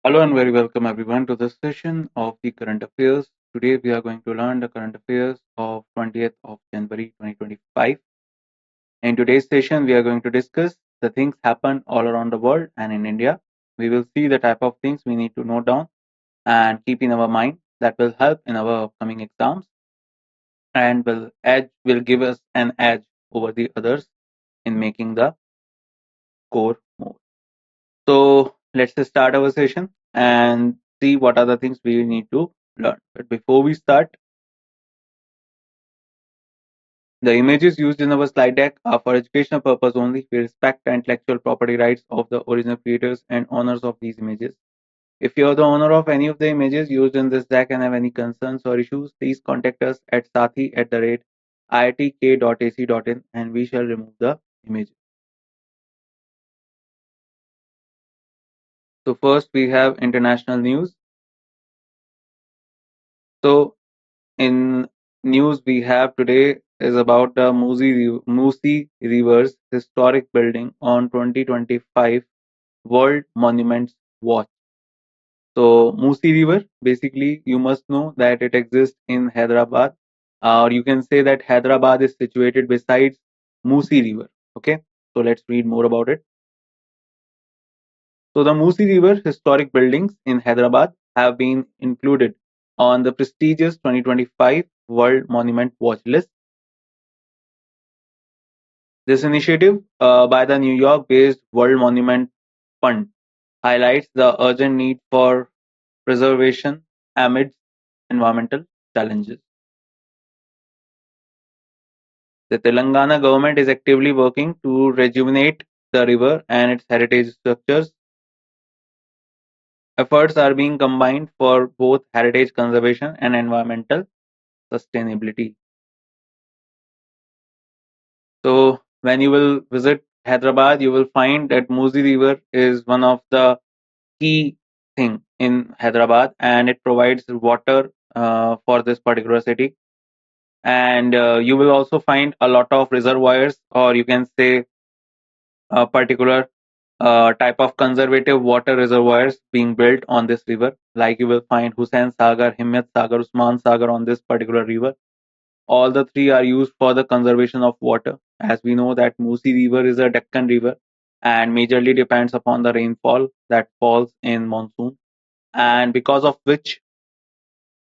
Hello and very welcome everyone to this session of the current affairs. Today we are going to learn the current affairs of 20th of January 2025. In today's session, we are going to discuss the things happen all around the world and in India. We will see the type of things we need to note down and keep in our mind that will help in our upcoming exams and will give us an edge over the others in making the score more. So let's just start our session and see what are the things we need to learn. But before we start, the images used in our slide deck are for educational purpose only. We respect the intellectual property rights of the original creators and owners of these images. If you are the owner of any of the images used in this deck and have any concerns or issues, please contact us at sathee@iitk.ac.in and we shall remove the images. So first we have international news. So in news we have today is about the Musi River's historic building on 2025 World Monuments Watch. So Musi River, basically you must know that it exists in Hyderabad, or you can say that Hyderabad is situated beside Musi River. Okay, so let's read more about it. So the Musi River historic buildings in Hyderabad have been included on the prestigious 2025 World Monument Watch list. This initiative by the New York-based World Monument Fund highlights the urgent need for preservation amidst environmental challenges. The Telangana government is actively working to rejuvenate the river and its heritage structures. Efforts are being combined for both heritage conservation and environmental sustainability. So, when you will visit Hyderabad, you will find that Musi River is one of the key thing in Hyderabad, and it provides water for this particular city. And you will also find a lot of reservoirs, or you can say a particular type of conservative water reservoirs being built on this river. Like you will find Hussain Sagar, Himmat Sagar, Usman Sagar on this particular river. All the three are used for the conservation of water. As we know that Musi River is a Deccan river and majorly depends upon the rainfall that falls in monsoon, and because of which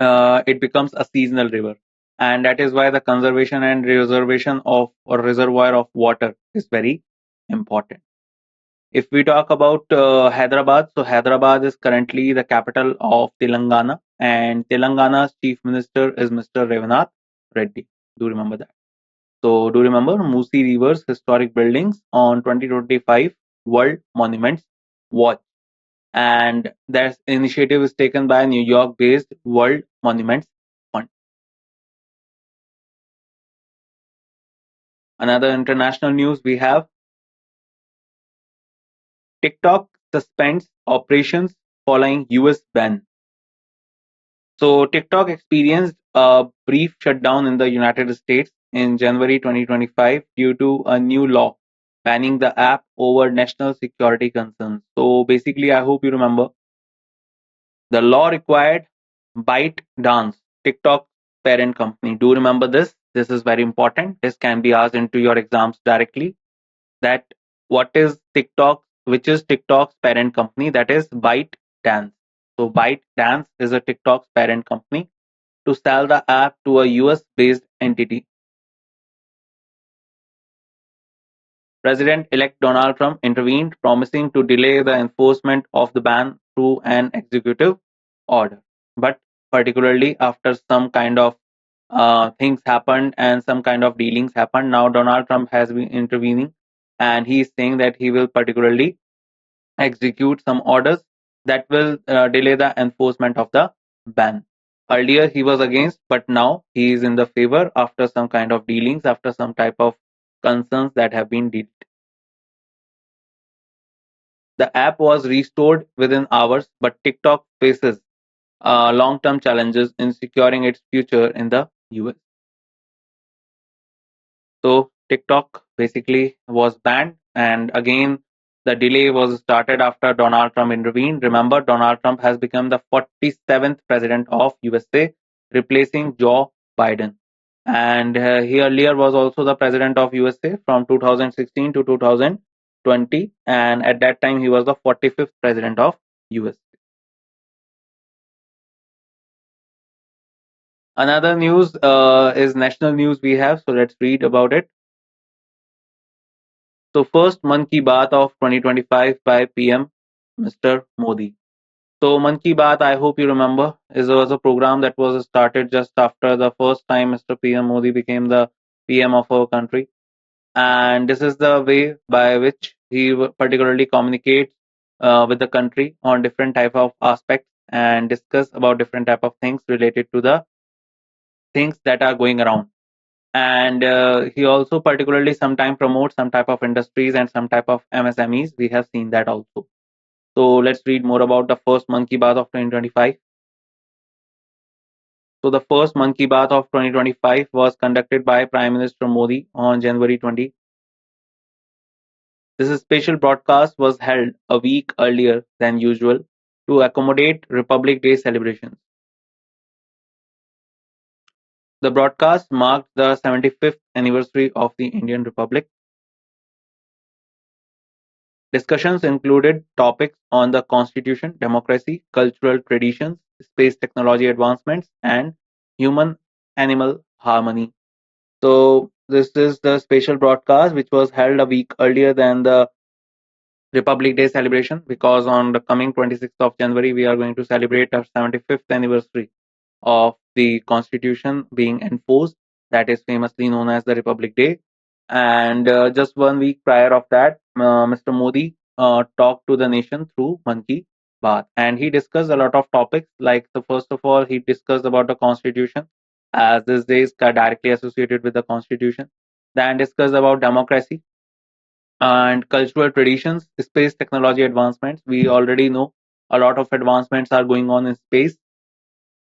it becomes a seasonal river. And that is why the conservation and reservation of a reservoir of water is very important. If we talk about Hyderabad, so Hyderabad is currently the capital of Telangana, and Telangana's chief minister is Mr. Revanath Reddy. Do remember that. So, do remember Musi River's historic buildings on 2025 World Monuments Watch, and that initiative is taken by New York-based World Monuments Fund. Another international news we have: TikTok suspends operations following US ban. So TikTok experienced a brief shutdown in the United States in January 2025 due to a new law banning the app over national security concerns. So basically, I hope you remember the law required ByteDance, TikTok parent company. Do remember this. This is very important. This can be asked into your exams directly. That what is TikTok, which is TikTok's parent company, that is ByteDance. So ByteDance is a TikTok's parent company to sell the app to a US-based entity. President-elect Donald Trump intervened, promising to delay the enforcement of the ban through an executive order. But particularly after some kind of things happened and some kind of dealings happened, now Donald Trump has been intervening, and he is saying that he will particularly execute some orders that will delay the enforcement of the ban. Earlier he was against, but now he is in the favor after some kind of dealings, after some type of concerns that have been dealt. The app was restored within hours, but TikTok faces long-term challenges in securing its future in the US. So TikTok basically was banned, and again The delay was started after Donald Trump intervened. Remember, Donald Trump has become the 47th president of USA, replacing Joe Biden. And he earlier was also the president of USA from 2016 to 2020. And at that time, he was the 45th president of USA. Another news is national news we have. So let's read about it. So first Mann Ki Baat of 2025 by PM Mr. Modi. So Man Ki Baat, I hope you remember, was a program that was started just after the first time Mr. PM Modi became the PM of our country. And this is the way by which he particularly communicates with the country on different type of aspects and discuss about different type of things related to the things that are going around. And he also particularly sometimes promotes some type of industries and some type of MSMEs. We have seen that also. So let's read more about the first Mann Ki Baat of 2025. So the first Mann Ki Baat of 2025 was conducted by Prime Minister Modi on January 20. This special broadcast was held a week earlier than usual to accommodate Republic Day celebrations. The broadcast marked the 75th anniversary of the Indian Republic. Discussions included topics on the constitution, democracy, cultural traditions, space technology advancements, and human-animal harmony. So this is the special broadcast which was held a week earlier than the Republic Day celebration, because on the coming 26th of January we are going to celebrate our 75th anniversary of the Constitution being enforced. That is famously known as the Republic Day. And just 1 week prior of that, Mr. Modi talked to the nation through Mann Ki Baat, and he discussed a lot of topics. Like the first of all, he discussed about the Constitution, as this day is directly associated with the Constitution. Then discussed about democracy and cultural traditions, space technology advancements. We already know a lot of advancements are going on in space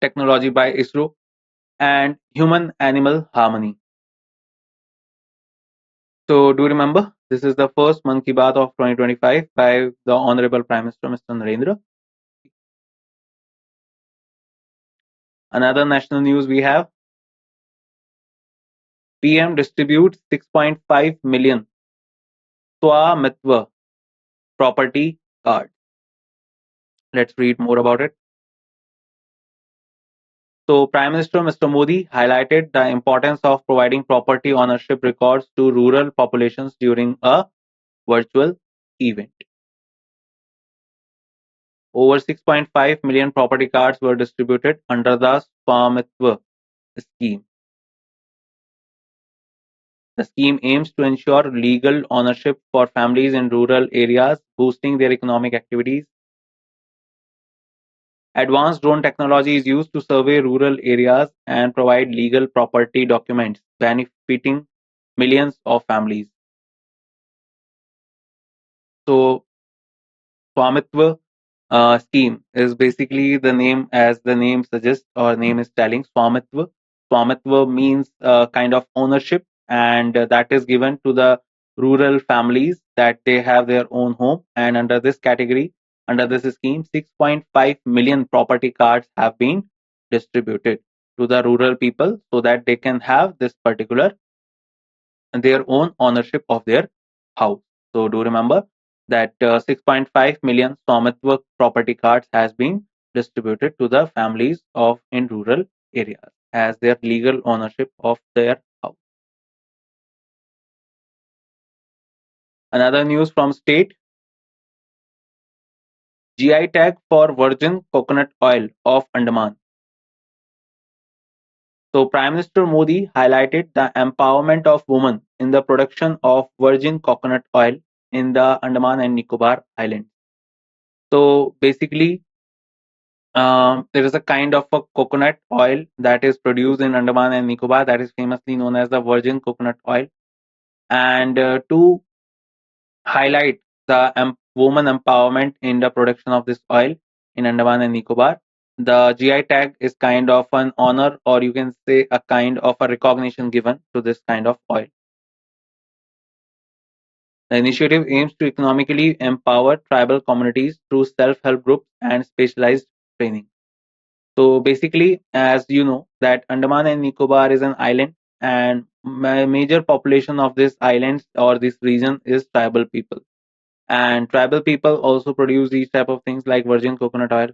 technology by ISRO, and human animal harmony. So, do you remember? This is the first Mann Ki Baat of 2025 by the Honorable Prime Minister Mr. Narendra. Another national news we have: PM distributes 6.5 million Swamitva property cards. Let's read more about it. So, Prime Minister Mr. Modi highlighted the importance of providing property ownership records to rural populations during a virtual event. Over 6.5 million property cards were distributed under the Swamitva scheme. The scheme aims to ensure legal ownership for families in rural areas, boosting their economic activities. Advanced drone technology is used to survey rural areas and provide legal property documents, benefiting millions of families. So, Swamitva scheme is basically the name, as the name suggests or name is telling. Swamitva. Swamitva means kind of ownership, and that is given to the rural families that they have their own home. And under this category, under this scheme, 6.5 million property cards have been distributed to the rural people so that they can have this particular their own ownership of their house. So do remember that 6.5 million Swamitva property cards has been distributed to the families of in rural areas as their legal ownership of their house. Another news from state: GI tag for virgin coconut oil of Andaman. So Prime Minister Modi highlighted the empowerment of women in the production of virgin coconut oil in the Andaman and Nicobar Islands. So basically, there is a kind of a coconut oil that is produced in Andaman and Nicobar that is famously known as the virgin coconut oil. And to highlight the woman empowerment in the production of this oil in Andaman and Nicobar, the GI tag is kind of an honor, or you can say a kind of a recognition given to this kind of oil. The initiative aims to economically empower tribal communities through self-help groups and specialized training. So basically, as you know, that Andaman and Nicobar is an island, and major population of this island or this region is tribal people. And tribal people also produce these type of things like virgin coconut oil.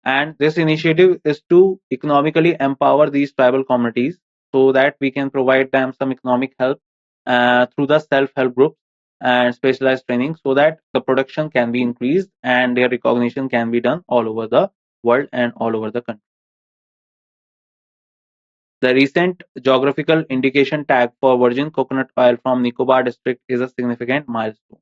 And this initiative is to economically empower these tribal communities so that we can provide them some economic help through the self-help groups and specialized training so that the production can be increased and their recognition can be done all over the world and all over the country. The recent geographical indication tag for virgin coconut oil from Nicobar district is a significant milestone.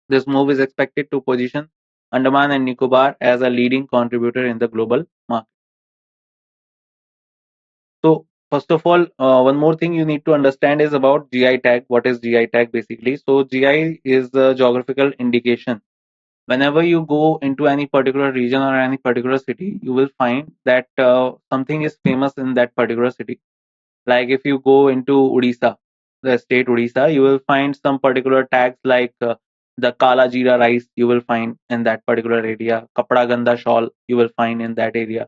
This move is expected to position Andaman and Nicobar as a leading contributor in the global market. So, first of all, one more thing you need to understand is about GI tag. What is GI tag basically? So, GI is the geographical indication. Whenever you go into any particular region or any particular city, you will find that something is famous in that particular city. Like if you go into Odisha, the state Odisha, you will find some particular tags like the Kala Jeera rice you will find in that particular area. Kapda Ganda shawl you will find in that area.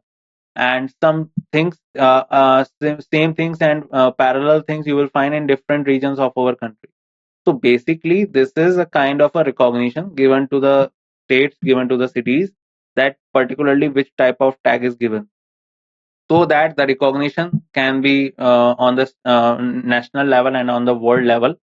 And some things, same things and parallel things you will find in different regions of our country. So basically, this is a kind of a recognition given to the states, given to the cities, that particularly which type of tag is given so that the recognition can be on the national level and on the world level.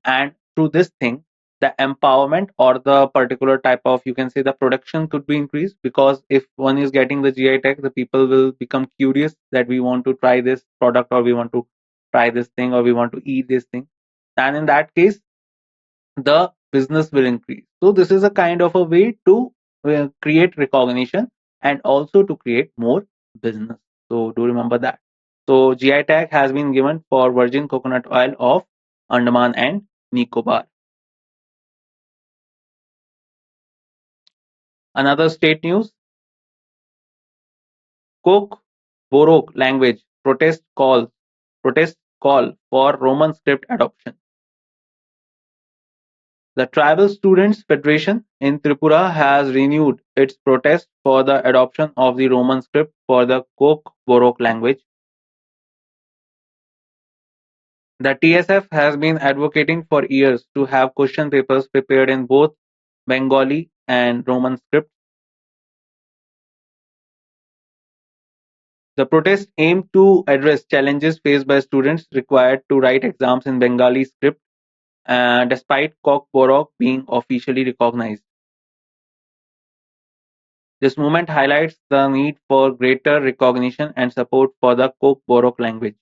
And through this thing, the empowerment or the particular type of, you can say, the production could be increased, because if one is getting the GI tag, the people will become curious that we want to try this product, or we want to try this thing, or we want to eat this thing. And in that case, the business will increase. So this is a kind of a way to create recognition and also to create more business. So do remember that. So GI tag has been given for virgin coconut oil of Andaman and Nicobar. Another state news: Coke Borok language protest call for Roman script adoption. The Tribal Students Federation in Tripura has renewed its protest for the adoption of the Roman script for the Coke Borok language. The TSF has been advocating for years to have question papers prepared in both Bengali and Roman script. The protest aimed to address challenges faced by students required to write exams in Bengali script, despite Coke Borok being officially recognized. This movement highlights the need for greater recognition and support for the Coke Borok language.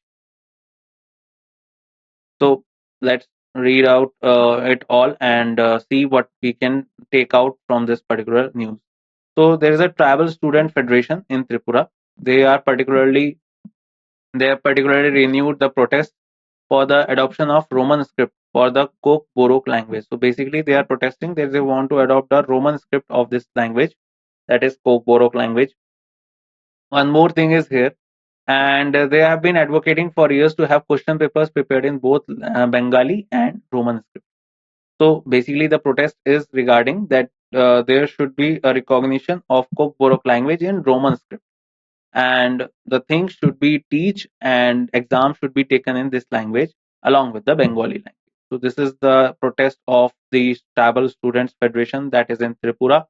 So let's read out it all and see what we can take out from this particular news. So there is a tribal student federation in Tripura. They have particularly renewed the protest for the adoption of Roman script for the Coke Borok language. So basically, they are protesting that they want to adopt the Roman script of this language, that is Coke Borok language. One more thing is here, and they have been advocating for years to have question papers prepared in both Bengali and Roman script. So basically, the protest is regarding that there should be a recognition of Coke Borok language in Roman script, and the things should be teach and exams should be taken in this language along with the Bengali language. So this is the protest of the Tribal Students Federation that is in Tripura.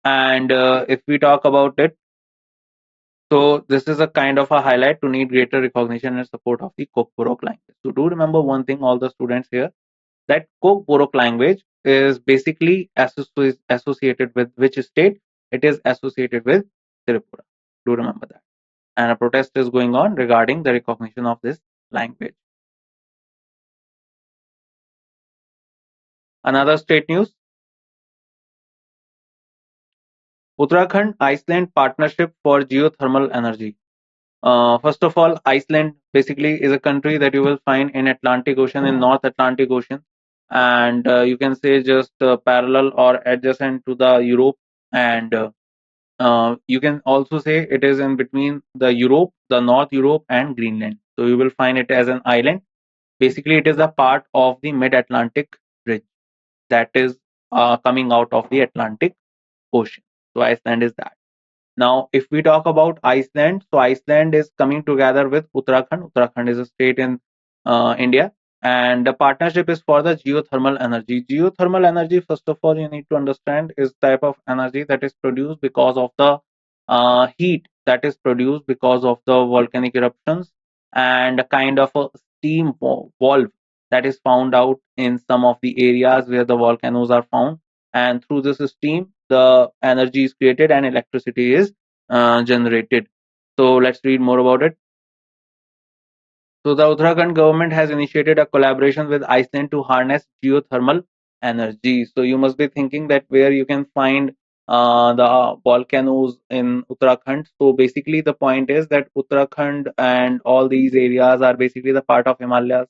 And if we talk about it, so this is a kind of a highlight to need greater recognition and support of the Kokborok language. So do remember one thing, all the students here, that Kokborok language is basically associated with which state? It is associated with Tripura. Do remember that. And a protest is going on regarding the recognition of this language. Another state news: Uttarakhand Iceland partnership for geothermal energy. First of all, Iceland basically is a country that you will find in Atlantic Ocean, in North Atlantic Ocean, and you can say just parallel or adjacent to the Europe, and you can also say it is in between the Europe, the North Europe, and Greenland. So you will find it as an island Basically, it is a part of the Mid-Atlantic Ridge that is coming out of the Atlantic Ocean. So Iceland is that. Now, if we talk about Iceland, so Iceland is coming together with Uttarakhand. Uttarakhand is a state in India, and the partnership is for the geothermal energy. Geothermal energy, first of all, you need to understand is type of energy that is produced because of the heat that is produced because of the volcanic eruptions, and a kind of a steam valve that is found out in some of the areas where the volcanoes are found, and through this steam the energy is created and electricity is generated. So let's read more about it. So the Uttarakhand government has initiated a collaboration with Iceland to harness geothermal energy. So you must be thinking that where you can find the volcanoes in Uttarakhand. So basically the point is that Uttarakhand and all these areas are basically the part of Himalayas,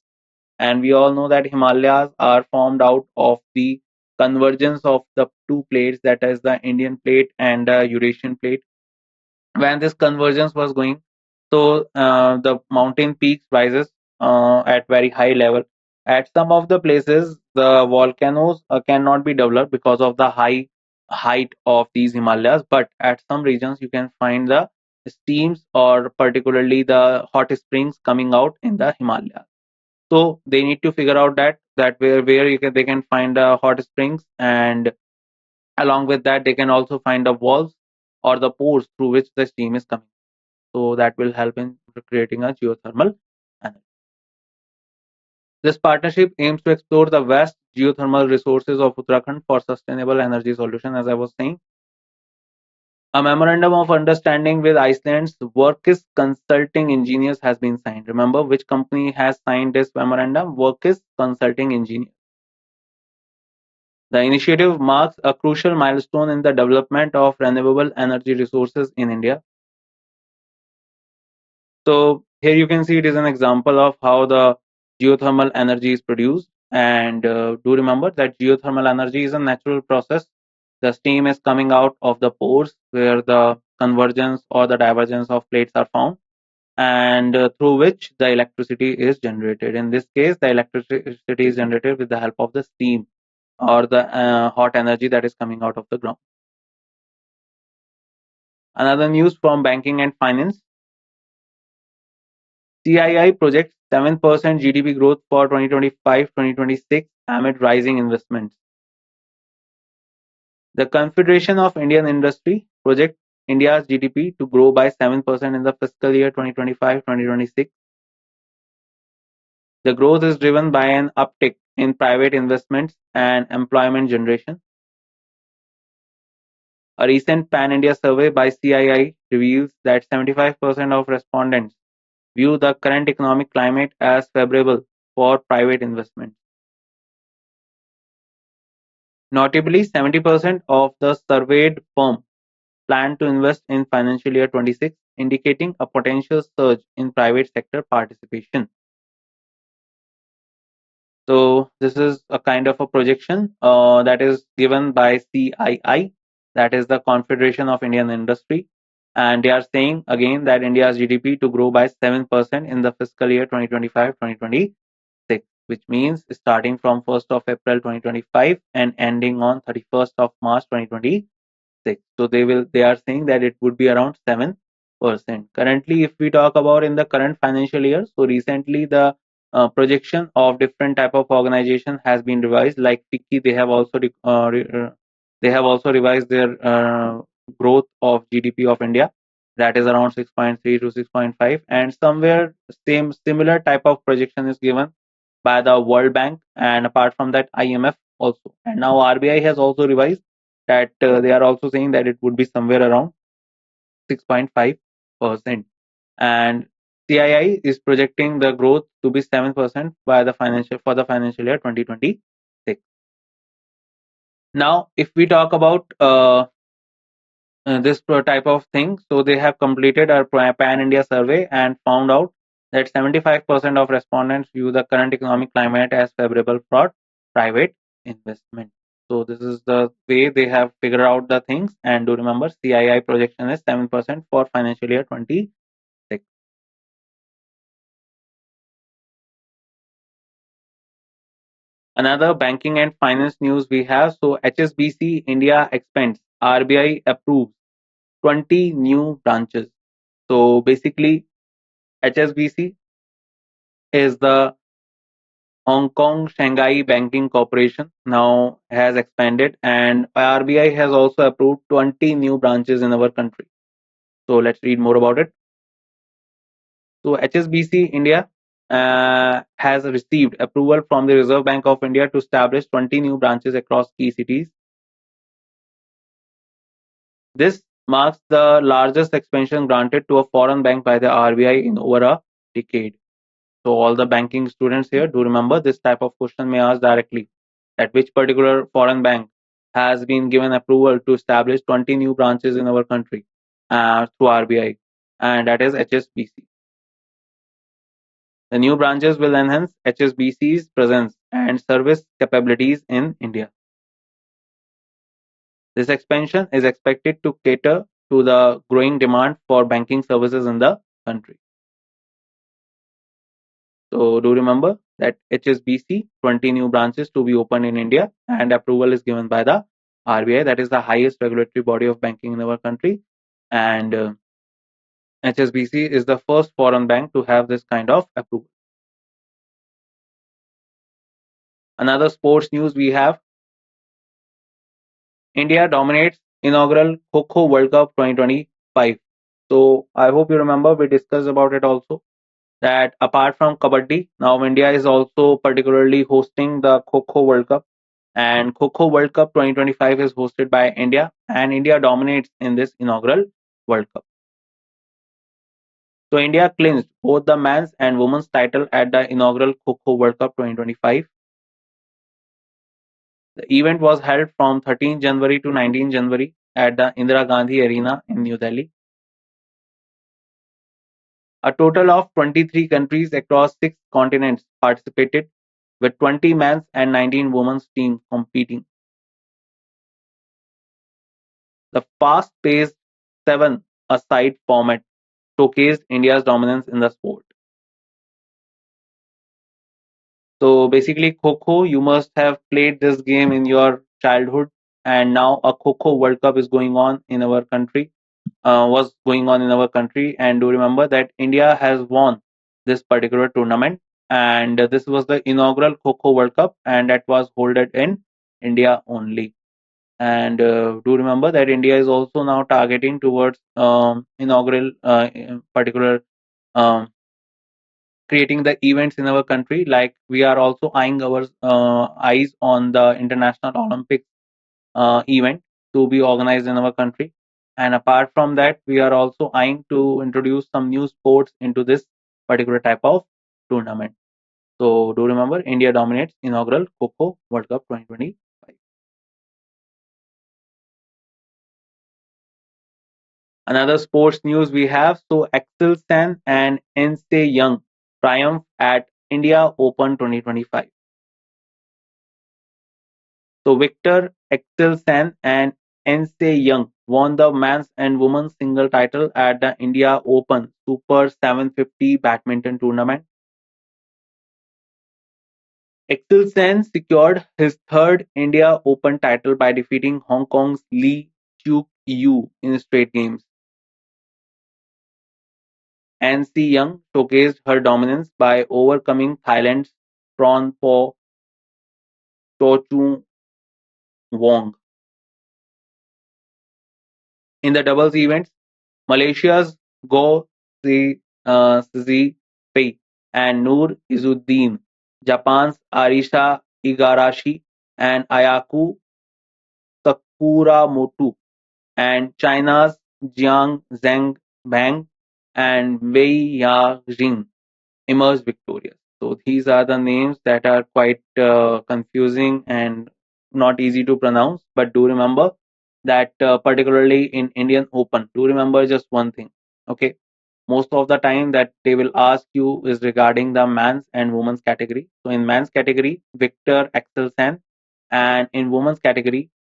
and we all know that Himalayas are formed out of the convergence of the two plates, that is the Indian plate and the Eurasian plate. When this convergence was going, so the mountain peaks rises at very high level. At some of the places the volcanoes cannot be developed because of the high height of these Himalayas, but at some regions you can find the steams or particularly the hot springs coming out in the Himalayas. So they need to figure out that where they can find hot springs, and along with that they can also find the walls or the pores through which the steam is coming. So that will help in creating a geothermal energy. This partnership aims to explore the vast geothermal resources of Uttarakhand for sustainable energy solution. As I was saying, a memorandum of understanding with Iceland's Workis Consulting Engineers has been signed. Remember which company has signed this memorandum? Workis Consulting Engineers. The initiative marks a crucial milestone in the development of renewable energy resources in India. So here you can see it is an example of how the geothermal energy is produced. And do remember that geothermal energy is a natural process. The steam is coming out of the pores where the convergence or the divergence of plates are found, and through which the electricity is generated. In this case, the electricity is generated with the help of the steam or the hot energy that is coming out of the ground. Another news from banking and finance. CII projects 7% GDP growth for 2025-2026 amid rising investments. The Confederation of Indian Industry projects India's GDP to grow by 7% in the fiscal year 2025-2026. The growth is driven by an uptick in private investments and employment generation. A recent pan-India survey by CII reveals that 75% of respondents view the current economic climate as favorable for private investment. Notably, 70% of the surveyed firms plan to invest in financial year 26, indicating a potential surge in private sector participation. So this is a kind of a projection that is given by CII, that is the Confederation of Indian Industry, and they are saying again that India's GDP to grow by 7% in the fiscal year 2025-2026, which means starting from 1st of April 2025 and ending on 31st of March 2026. So they are saying that it would be around 7%. Currently, if we talk about in the current financial year, so recently the projection of different type of organization has been revised. Like FICCI, they have also revised their growth of GDP of India, that is around 6.3 to 6.5, and somewhere similar type of projection is given by the World Bank, and apart from that IMF also. And now RBI has also revised that they are also saying that it would be somewhere around 6.5%, and CII is projecting the growth to be 7% by the financial year 2026. Now, if we talk about this type of thing, so they have completed a pan India survey and found out that 75% of respondents view the current economic climate as favorable for private investment. So this is the way they have figured out the things. And do remember, CII projection is 7% for financial year 26. Another banking and finance news we have. So HSBC India expands. RBI approves 20 new branches. So basically, HSBC is the Hong Kong Shanghai Banking Corporation now has expanded, and RBI has also approved 20 new branches in our country. So let's read more about it. So HSBC India has received approval from the Reserve Bank of India to establish 20 new branches across key cities. This marks the largest expansion granted to a foreign bank by the RBI in over a decade. So all the banking students here, do remember this type of question may ask directly that which particular foreign bank has been given approval to establish 20 new branches in our country through RBI, and that is HSBC. The new branches will enhance HSBC's presence and service capabilities in India. This expansion is expected to cater to the growing demand for banking services in the country. So do remember that HSBC 20 new branches to be opened in India, and approval is given by the RBI, that is the highest regulatory body of banking in our country, and HSBC is the first foreign bank to have this kind of approval. Another sports news we have. India dominates inaugural Kho World Cup 2025. So I hope you remember we discussed about it also, that apart from Kabaddi, now India is also particularly hosting the Kho World Cup, and Kho World Cup 2025 is hosted by India, and India dominates in this inaugural World Cup. So India clinched both the men's and women's title at the inaugural Kho World Cup 2025. The event was held from 13 January to 19 January at the Indira Gandhi Arena in New Delhi. A total of 23 countries across 6 continents participated, with 20 men's and 19 women's teams competing. The fast-paced seven-a-side format showcased India's dominance in the sport. So basically, Kho, you must have played this game in your childhood, and now a Kho World Cup is going on in our country. Was going on in our country, and do remember that India has won this particular tournament, and this was the inaugural Kho World Cup, and that was held in India only. And do remember that India is also now targeting towards inaugural particular um, creating the events in our country. Like we are also eyeing our eyes on the International Olympic event to be organized in our country. And apart from that, we are also eyeing to introduce some new sports into this particular type of tournament. So do remember, India dominates inaugural Kho World Cup 2025. Another sports news we have. So Axel Sen and N.C. Young triumph at India Open 2025. So Victor Axelsen and N.C. Young won the men's and women's single title at the India Open Super 750 badminton tournament. Axelsen secured his third India Open title by defeating Hong Kong's Lee Chuk Yu in straight games. N.C. Young showcased her dominance by overcoming Thailand's Pronpo Chochung Wong. In the doubles events, Malaysia's Go Fei and Noor Izzuddin, Japan's Arisha Igarashi and Ayako Sakuramoto, and China's Jiang Zhengbang and Wei Yajing emerged victorious. So these are the names that are quite confusing and not easy to pronounce. But do remember that particularly in Indian Open, do remember just one thing. Okay, most of the time that they will ask you is regarding the men's and women's category. So in men's category, Victor Axelsen, and in women's category,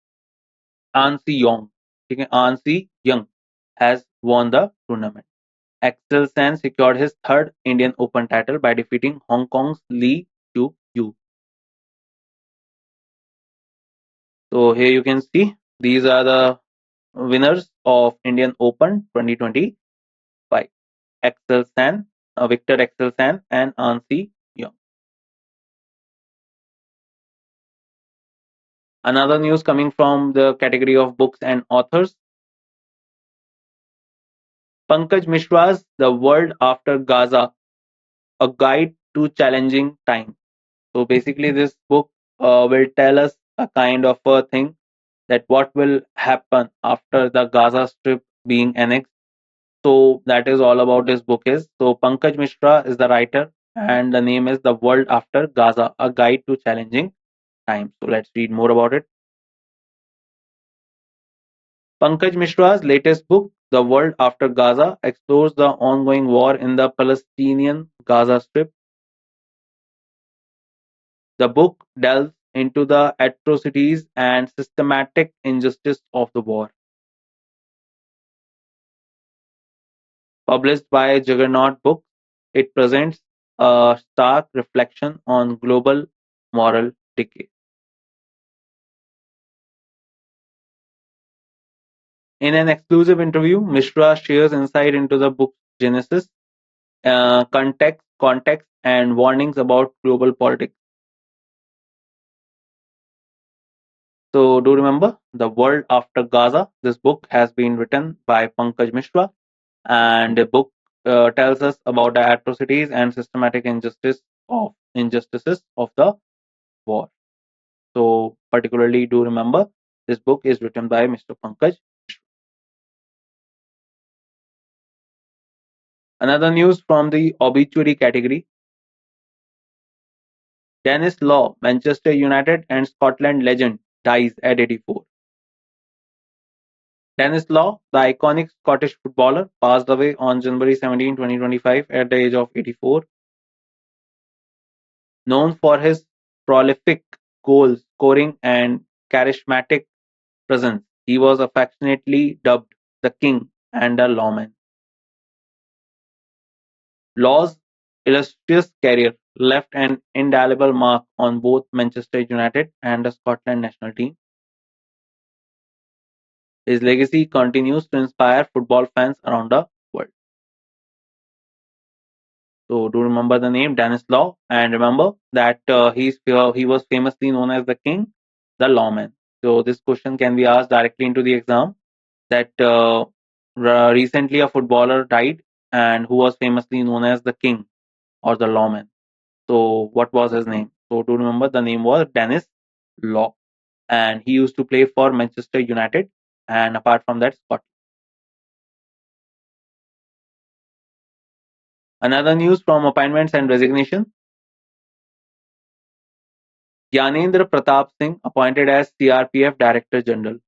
Ansi Young. Okay, Ansi Young has won the tournament. Axel Sen secured his third Indian Open title by defeating Hong Kong's Lee Chuk Yu. So here you can see these are the winners of Indian Open 2025. Axel San, Victor Axel San and Ansi Young. Another news coming from the category of books and authors. Pankaj Mishra's The World After Gaza, A Guide to Challenging Times. So basically this book will tell us a kind of a thing that what will happen after the Gaza Strip being annexed. So that is all about this book is. So Pankaj Mishra is the writer and the name is The World After Gaza, A Guide to Challenging Times. So let's read more about it. Pankaj Mishra's latest book, The World After Gaza, explores the ongoing war in the Palestinian Gaza Strip. The book delves into the atrocities and systematic injustice of the war. Published by Juggernaut Books, it presents a stark reflection on global moral decay. In an exclusive interview, Mishra shares insight into the book's genesis, context, and warnings about global politics. So, do remember The World After Gaza? This book has been written by Pankaj Mishra, and the book tells us about the atrocities and systematic injustices of the war. So, particularly, do remember this book is written by Mr. Pankaj Mishra. Another news from the obituary category. Dennis Law, Manchester United and Scotland legend, dies at 84. Dennis Law, the iconic Scottish footballer, passed away on January 17, 2025 at the age of 84. Known for his prolific goal scoring and charismatic presence, he was affectionately dubbed the King and the Lawman. Law's illustrious career left an indelible mark on both Manchester United and the Scotland national team. His legacy continues to inspire football fans around the world. So do remember the name Dennis Law, and remember that he was famously known as the King, the Lawman. So this question can be asked directly into the exam. That recently a footballer died, and who was famously known as the King or the Lawman. So what was his name? So do remember the name was Dennis Law, and he used to play for Manchester United, and apart from that, Scotland. Another news from appointments and resignation. Gyanendra Pratap Singh appointed as CRPF Director General.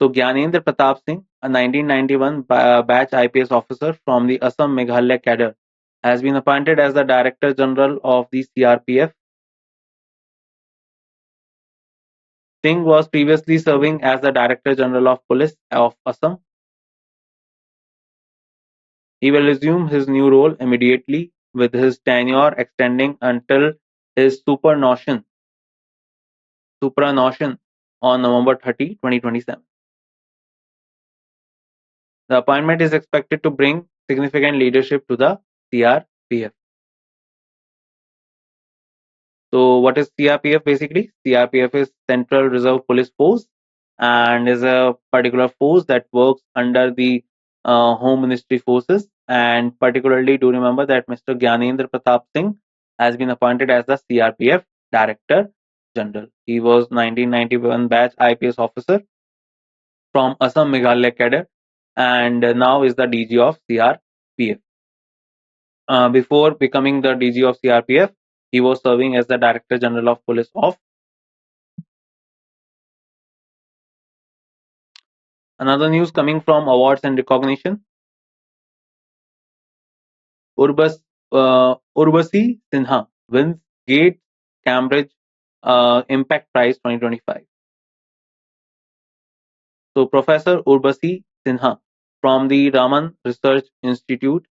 So Gyanendra Pratap Singh, a 1991 batch IPS officer from the Assam Meghalaya cadre, has been appointed as the Director General of the CRPF. Singh was previously serving as the Director General of Police of Assam. He will resume his new role immediately, with his tenure extending until his suprannotion on November 30, 2027. The appointment is expected to bring significant leadership to the CRPF. So, what is CRPF basically? CRPF is Central Reserve Police Force and is a particular force that works under the Home Ministry forces. And particularly, do remember that Mr. Gyanendra Pratap Singh has been appointed as the CRPF Director General. He was 1991 batch IPS officer from Assam Meghalaya cadre and now is the DG of CRPF. Before becoming the DG of CRPF, he was serving as the Director General of Police of. Another news coming from awards and recognition. Urbas, Urbasi Sinha wins Gates Cambridge Impact Prize 2025. So Professor Urbasi Sinha from the Raman Research Institute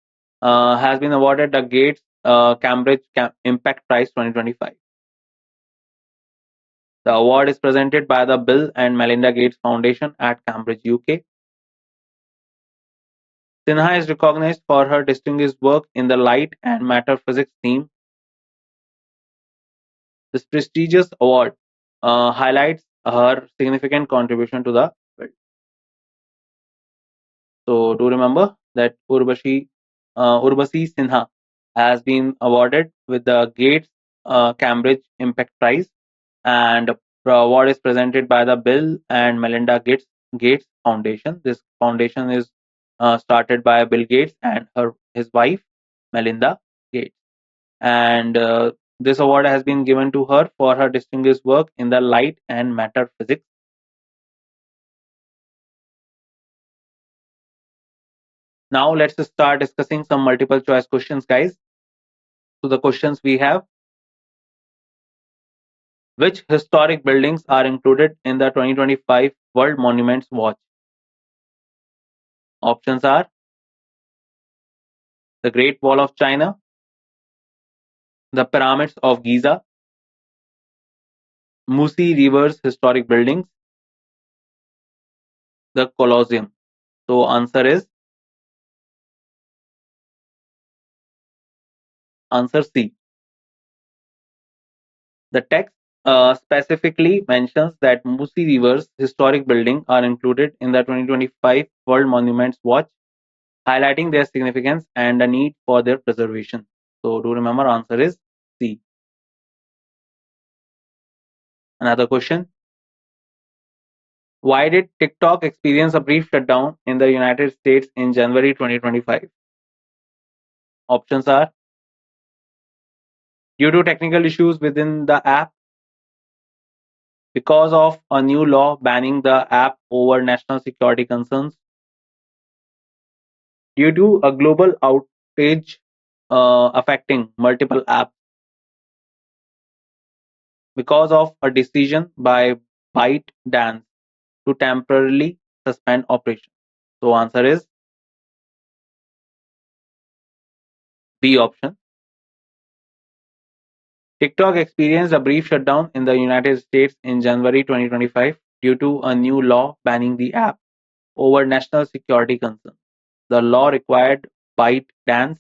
has been awarded the Gates Cambridge Impact Prize 2025. The award is presented by the Bill and Melinda Gates Foundation at Cambridge, UK. Sinha is recognized for her distinguished work in the light and matter physics theme. This prestigious award highlights her significant contribution to the field. So, do remember that Urvashi Sinha has been awarded with the Gates Cambridge Impact Prize, and the award is presented by the Bill and Melinda Gates Foundation. This foundation is started by Bill Gates and his wife Melinda Gates, and this award has been given to her for her distinguished work in the light and matter physics. Now let's start discussing some multiple choice questions, guys. So the questions we have: which historic buildings are included in the 2025 World Monuments Watch? Options are the Great Wall of China, the Pyramids of Giza, Musi River's historic buildings, the Colosseum. So answer is answer C. The text specifically mentions that Musi River's historic buildings are included in the 2025 World Monuments Watch, highlighting their significance and the need for their preservation. So do remember, answer is C. Another question: why did TikTok experience a brief shutdown in the United States in January 2025? Options are due to technical issues within the app, because of a new law banning the app over national security concerns, due to a global outage affecting multiple apps, because of a decision by ByteDance to temporarily suspend operations. So answer is B option. TikTok experienced a brief shutdown in the United States in January 2025 due to a new law banning the app over national security concerns. The law required ByteDance,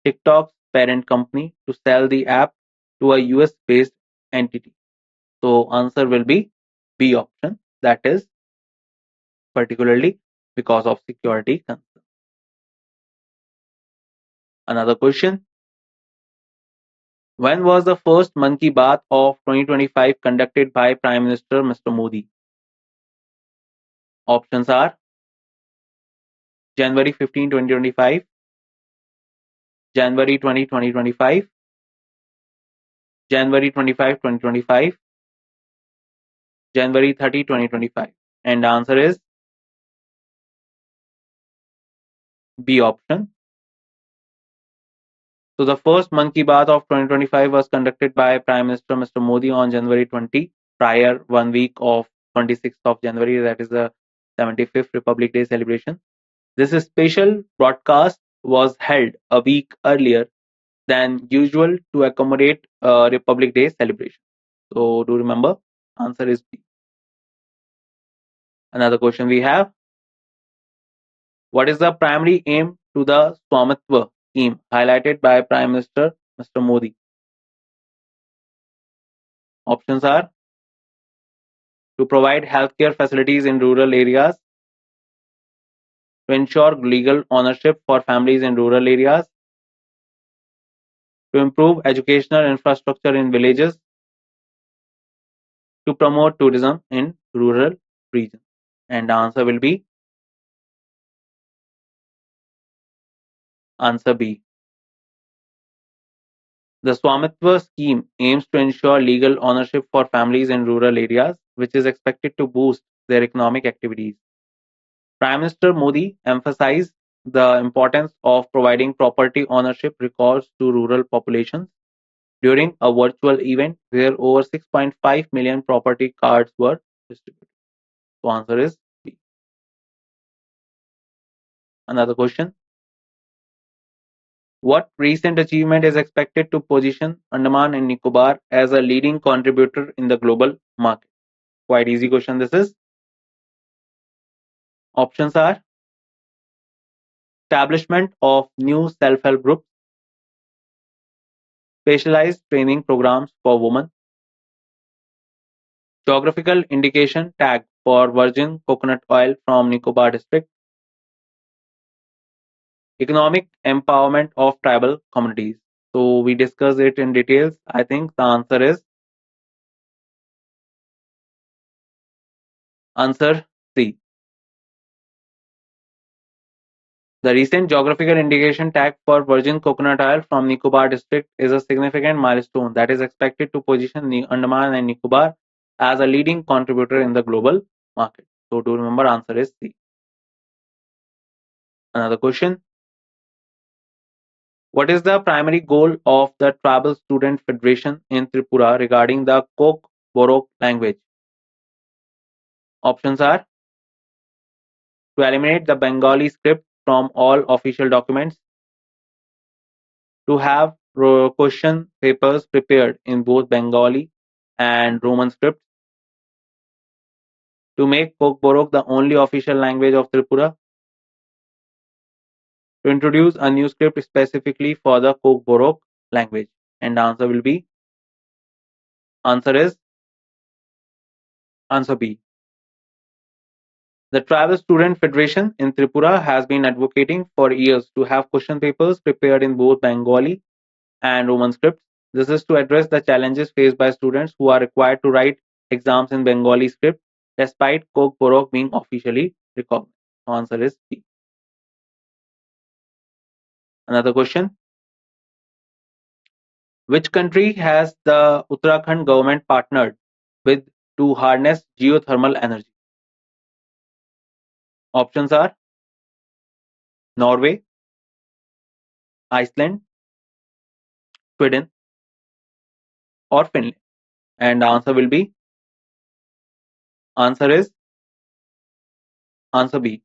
TikTok's parent company, to sell the app to a US-based entity. So answer will be B option, that is particularly because of security concerns. Another question: when was the first Mann Ki Baat of 2025 conducted by Prime Minister Mr. Modi? Options are January 15, 2025, January 20, 2025, January 25, 2025, January 30, 2025. And the answer is B option. So the first Mann Ki Baat of 2025 was conducted by Prime Minister Mr. Modi on January 20, prior 1 week of 26th of January, that is the 75th Republic Day celebration. This special broadcast was held a week earlier than usual to accommodate Republic Day celebration. So do remember, answer is B. Another question we have: what is the primary aim to the Swamitva scheme highlighted by Prime Minister Mr. Modi? Options are to provide healthcare facilities in rural areas, to ensure legal ownership for families in rural areas, to improve educational infrastructure in villages, to promote tourism in rural regions. And the answer will be answer B. The Swamitva scheme aims to ensure legal ownership for families in rural areas, which is expected to boost their economic activities. Prime Minister Modi emphasized the importance of providing property ownership records to rural populations during a virtual event where over 6.5 million property cards were distributed. So answer is B. Another question: What recent achievement is expected to position Andaman and Nicobar as a leading contributor in the global market? Quite easy question this is. Options are establishment of new self-help groups, specialized training programs for women, geographical indication tag for virgin coconut oil from Nicobar district, economic empowerment of tribal communities. So we discussed it in details. I think the answer is answer C. The recent geographical indication tag for virgin coconut oil from Nicobar district is a significant milestone that is expected to position the Andaman and Nicobar as a leading contributor in the global market. So do remember answer is C. Another question. What is the primary goal of the Tribal Student Federation in Tripura regarding the Kok Borok language? Options are to eliminate the Bengali script from all official documents, to have question papers prepared in both Bengali and Roman scripts, to make Kokborok the only official language of Tripura, to introduce a new script specifically for the Kokborok language. And the answer will be answer is answer B. The Tribal Student Federation in Tripura has been advocating for years to have question papers prepared in both Bengali and Roman scripts. This is to address the challenges faced by students who are required to write exams in Bengali script despite Kok Borok being officially recognized. Answer is B. Another question. Which country has the Uttarakhand government partnered with to harness geothermal energy? Options are Norway, Iceland, Sweden, or Finland. And the answer will be answer is answer B.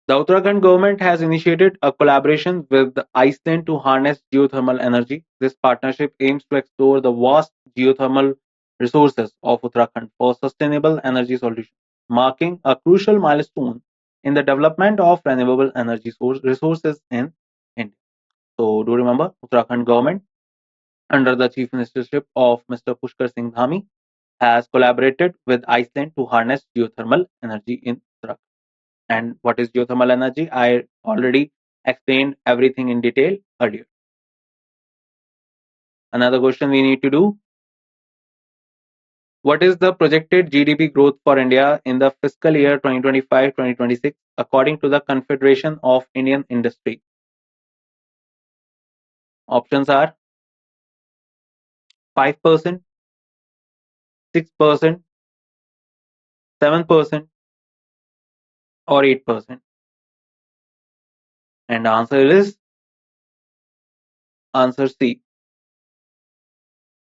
The Uttarakhand government has initiated a collaboration with Iceland to harness geothermal energy. This partnership aims to explore the vast geothermal resources of Uttarakhand for sustainable energy solutions, marking a crucial milestone in the development of renewable energy resources in India. So do remember, Uttarakhand government under the chief ministership of Mr. Pushkar Singh Dhami has collaborated with Iceland to harness geothermal energy in Uttarakhand. And what is geothermal energy? I already explained everything in detail earlier. Another question we need to do. What is the projected GDP growth for India in the fiscal year 2025-2026 according to the Confederation of Indian Industry? Options are 5%, 6%, 7%, or 8%. And the answer is answer C.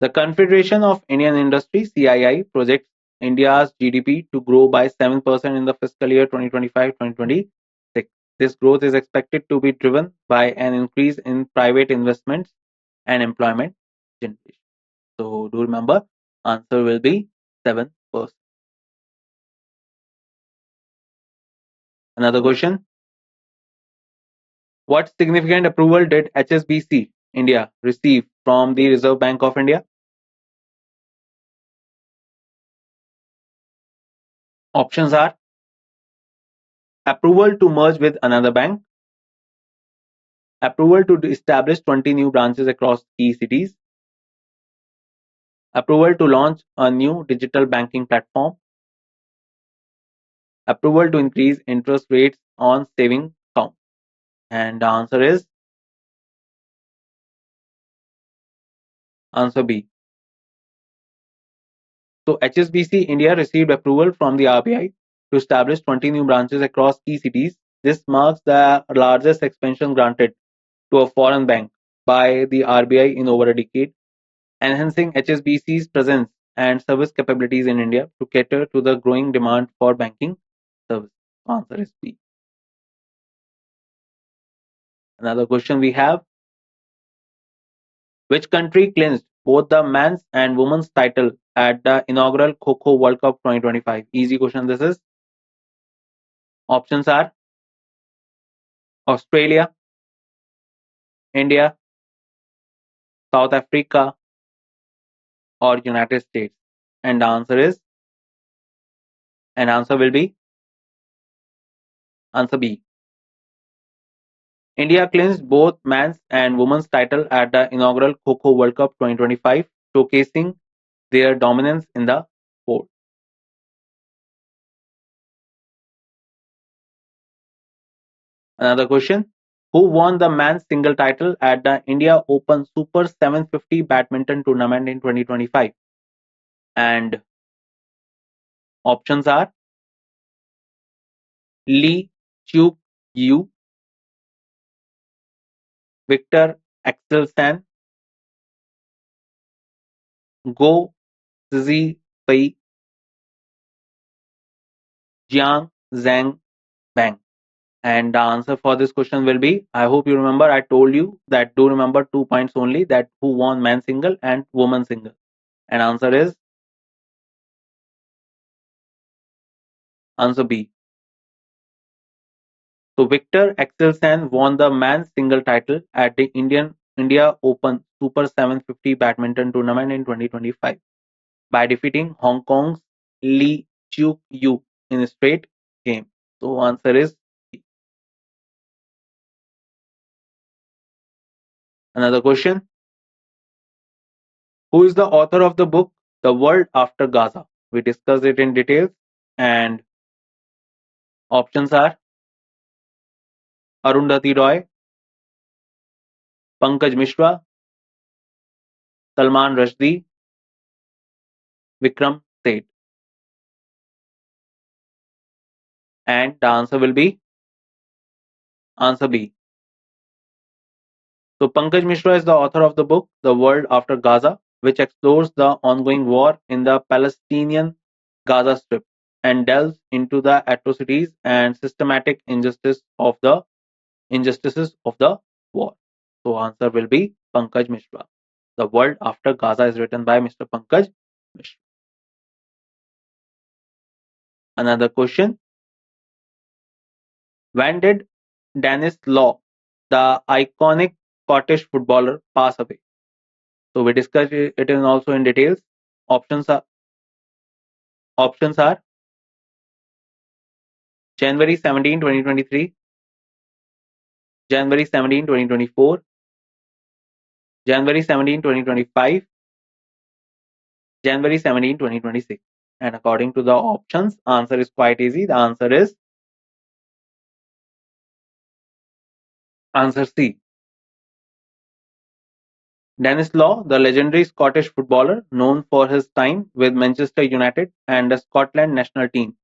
The Confederation of Indian Industry (CII) projects India's GDP to grow by 7% in the fiscal year 2025-2026. This growth is expected to be driven by an increase in private investments and employment generation. So do remember, answer will be 7%. Another question. What significant approval did HSBC India receive from the Reserve Bank of India? Options are approval to merge with another bank, approval to establish 20 new branches across key cities, approval to launch a new digital banking platform, approval to increase interest rates on saving accounts. And the answer is answer B. So HSBC India received approval from the RBI to establish 20 new branches across key cities. This marks the largest expansion granted to a foreign bank by the RBI in over a decade, enhancing HSBC's presence and service capabilities in India to cater to the growing demand for banking services. Answer is B. Another question we have: which country clinched both the men's and women's title at the inaugural Kho World Cup 2025? Easy question this is. Options are Australia, India, South Africa, or United States. And the answer will be answer B. India clinched both men's and women's title at the inaugural Kho World Cup 2025, showcasing their dominance in the sport. Another question: who won the men's single title at the India Open Super 750 badminton tournament in 2025? And options are Lee Chuk Yu, Victor Axelsen, Go Zi Fei, Jiang Zhang Bang. And the answer for this question will be, I hope you remember, I told you that do remember 2 points only, that who won men's single and women's single. And answer is answer B. So Victor Axelsen won the men's single title at the India Open Super 750 badminton tournament in 2025 by defeating Hong Kong's Lee Chuk Yu in a straight game. So answer is B. Another question: who is the author of the book The World After Gaza? We discussed it in details, and options are Arundhati Roy, Pankaj Mishra, Salman Rushdie, Vikram Seth. And the answer will be answer B. So Pankaj Mishra is the author of the book The World After Gaza, which explores the ongoing war in the Palestinian Gaza Strip and delves into the atrocities and systematic injustices of the war. So answer will be Pankaj Mishra. The World After Gaza is written by Mr. Pankaj Mishra. Another question: when did Dennis Law, the iconic Scottish footballer, pass away? So we discussed it in also in details. Options are options are January 17, 2023, January 17, 2024, January 17, 2025, January 17, 2026. And according to the options, answer is quite easy. The answer is answer C. Dennis Law, the legendary Scottish footballer known for his time with Manchester United and the Scotland national team,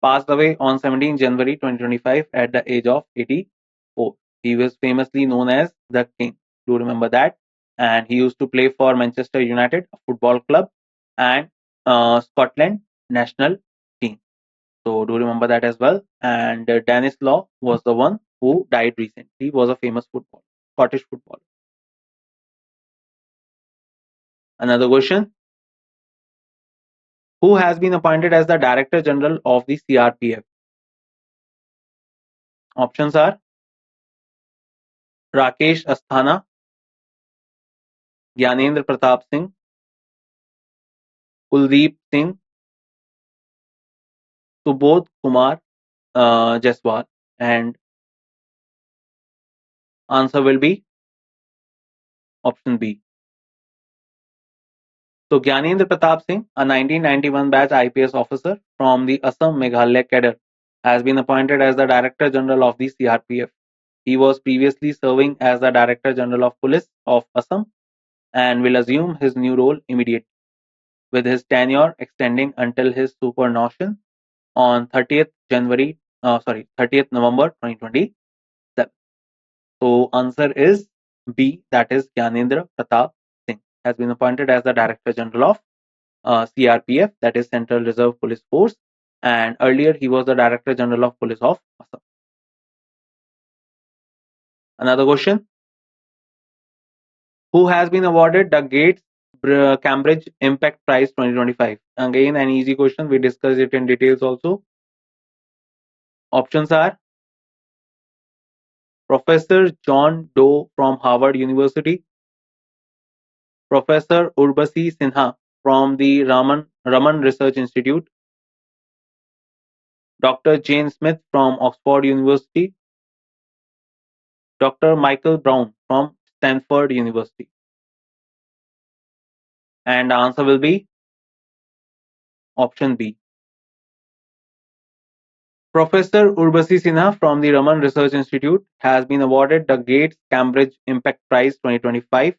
passed away on 17 January 2025 at the age of 84. He was famously known as the King. Do remember that? And he used to play for Manchester United, a football club, and Scotland national team. So do remember that as well. And Dennis Law was the one who died recently. He was a famous Scottish footballer. Another question: who has been appointed as the Director General of the CRPF? Options are Rakesh Asthana, Gyanendra Pratap Singh, Kuldeep Singh, Subodh Kumar Jaiswal, and answer will be option B. So Gyanendra Pratap Singh, a 1991 batch IPS officer from the Assam Meghalaya cadre, has been appointed as the Director General of the CRPF. He was previously serving as the Director General of Police of Assam and will assume his new role immediately, with his tenure extending until his superannuation on 30th November 2027. So answer is B, that is Gyanendra Pratap Singh has been appointed as the Director General of CRPF, that is Central Reserve Police Force, and earlier he was the Director General of Police of Assam. Another question. Who has been awarded the Gates Cambridge Impact Prize 2025? Again, an easy question. We discussed it in details also. Options are Professor John Doe from Harvard University, Professor Urbasi Sinha from the Raman Research Institute, Dr. Jane Smith from Oxford University, Dr. Michael Brown from Stanford University. And the answer will be option B. Professor Urbasi Sinha from the Raman Research Institute has been awarded the Gates Cambridge Impact Prize 2025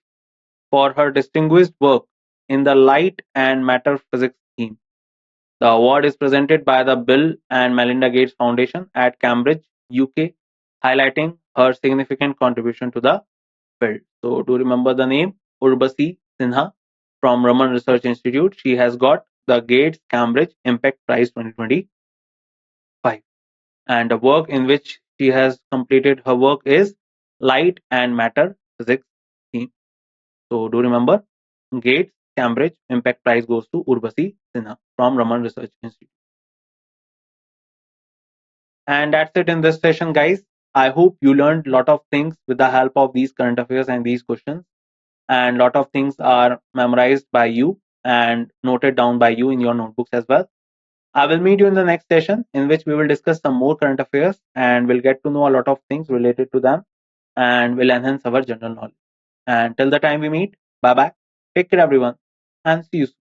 for her distinguished work in the light and matter physics theme. The award is presented by the Bill and Melinda Gates Foundation at Cambridge, UK, highlighting her significant contribution to the field. So, do remember the name Urbasi Sinha from Raman Research Institute. She has got the Gates Cambridge Impact Prize 2025. And the work in which she has completed her work is light and matter physics theme. So, do remember Gates Cambridge Impact Prize goes to Urbasi Sinha from Raman Research Institute. And that's it in this session, guys. I hope you learned a lot of things with the help of these current affairs and these questions. And a lot of things are memorized by you and noted down by you in your notebooks as well. I will meet you in the next session in which we will discuss some more current affairs and we'll get to know a lot of things related to them and will enhance our general knowledge. And till the time we meet, bye bye. Take care, everyone, and see you soon.